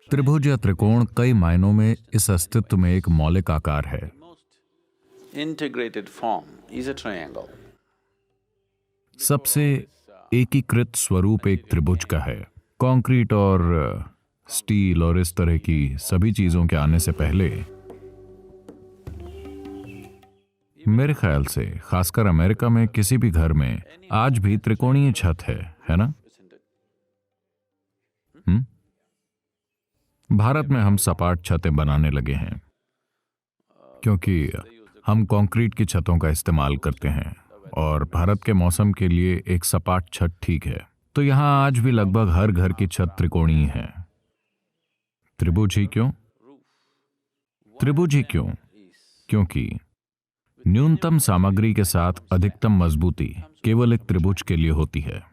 त्रिभुज या त्रिकोण कई मायनों में इस अस्तित्व में एक मौलिक आकार है। Integrated form is a triangle. सबसे एकीकृत स्वरूप एक त्रिभुज का है। कंक्रीट और स्टील और इस तरह की सभी चीजों के आने से पहले मेरे ख्याल से खासकर अमेरिका में किसी भी घर में आज भी त्रिकोणीय छत है ना? भारत में हम सपाट छतें बनाने लगे हैं क्योंकि हम कंक्रीट की छतों का इस्तेमाल करते हैं और भारत के मौसम के लिए एक सपाट छत ठीक है। तो यहां आज भी लगभग हर घर की छत त्रिकोणीय है। त्रिभुज ही क्यों? त्रिभुज ही क्यों? क्योंकि न्यूनतम सामग्री के साथ अधिकतम मजबूती केवल एक त्रिभुज के लिए होती है।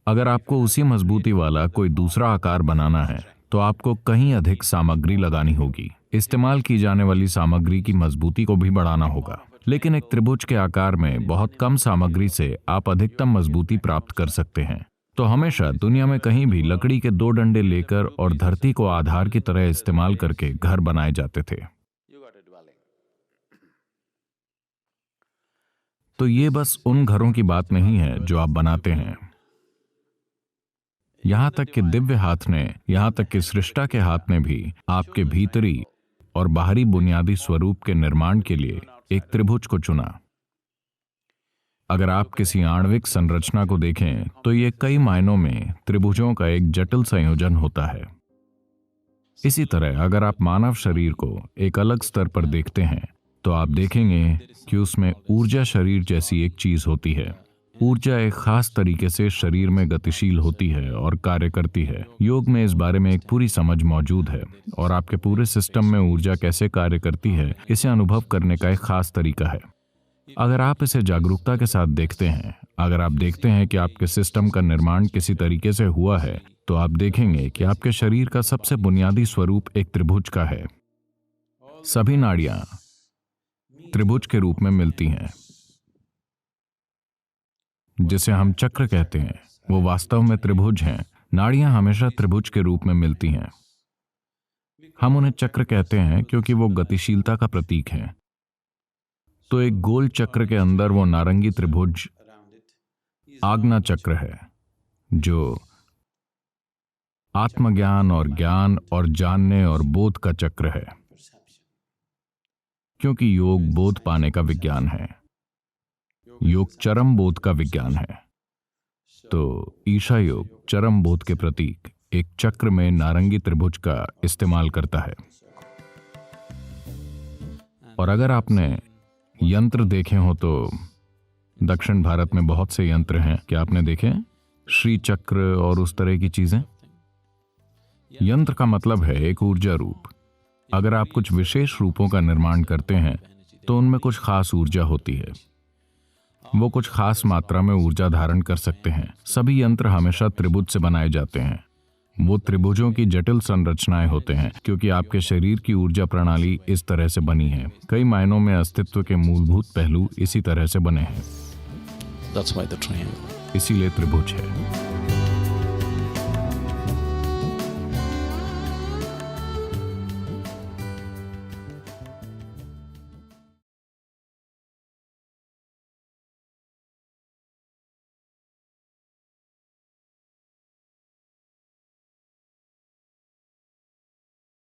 अगर आपको उसी मजबूती वाला कोई दूसरा आकार बनाना है तो आपको कहीं अधिक सामग्री लगानी होगी। इस्तेमाल की जाने वाली सामग्री की मजबूती को भी बढ़ाना होगा। लेकिन एक त्रिभुज के आकार में बहुत कम सामग्री से आप अधिकतम मजबूती प्राप्त कर सकते हैं। तो हमेशा दुनिया में कहीं भी लकड़ी के दो डंडे लेकर और धरती को आधार की तरह इस्तेमाल करके घर बनाए जाते थे। तो ये बस उन घरों की बात नहीं है जो आप बनाते हैं। यहां तक कि दिव्य हाथ ने, यहां तक कि सृष्टा के हाथ ने भी आपके भीतरी और बाहरी बुनियादी स्वरूप के निर्माण के लिए एक त्रिभुज को चुना। अगर आप किसी आणविक संरचना को देखें तो ये कई मायनों में त्रिभुजों का एक जटिल संयोजन होता है। इसी तरह अगर आप मानव शरीर को एक अलग स्तर पर देखते हैं तो आप देखेंगे कि उसमें ऊर्जा शरीर जैसी एक चीज होती है। ऊर्जा एक खास तरीके से शरीर में गतिशील होती है और कार्य करती है। योग में इस बारे में एक पूरी समझ मौजूद है और आपके पूरे सिस्टम में ऊर्जा कैसे कार्य करती है इसे अनुभव करने का एक खास तरीका है। अगर आप इसे जागरूकता के साथ देखते हैं, अगर आप देखते हैं कि आपके सिस्टम का निर्माण किसी तरीके से हुआ है, तो आप देखेंगे कि आपके शरीर का सबसे बुनियादी स्वरूप एक त्रिभुज का है। सभी नाड़ियां त्रिभुज के रूप में मिलती हैं। जिसे हम चक्र कहते हैं वो वास्तव में त्रिभुज हैं। नाड़ियां हमेशा त्रिभुज के रूप में मिलती हैं। हम उन्हें चक्र कहते हैं क्योंकि वो गतिशीलता का प्रतीक हैं। तो एक गोल चक्र के अंदर वो नारंगी त्रिभुज आज्ञा चक्र है जो आत्मज्ञान और ज्ञान और जानने और बोध का चक्र है, क्योंकि योग बोध पाने का विज्ञान है। योग चरम बोध का विज्ञान है। तो ईशा योग चरम बोध के प्रतीक एक चक्र में नारंगी त्रिभुज का इस्तेमाल करता है। और अगर आपने यंत्र देखे हो तो दक्षिण भारत में बहुत से यंत्र हैं। क्या आपने देखे? श्री चक्र और उस तरह की चीजें। यंत्र का मतलब है एक ऊर्जा रूप। अगर आप कुछ विशेष रूपों का निर्माण करते हैं तो उनमें कुछ खास ऊर्जा होती है। वो कुछ खास मात्रा में ऊर्जा धारण कर सकते हैं। सभी यंत्र हमेशा त्रिभुज से बनाए जाते हैं। वो त्रिभुजों की जटिल संरचनाएं होते हैं क्योंकि आपके शरीर की ऊर्जा प्रणाली इस तरह से बनी है। कई मायनों में अस्तित्व के मूलभूत पहलू इसी तरह से बने हैं। That's why the triangle. इसीलिए त्रिभुज है।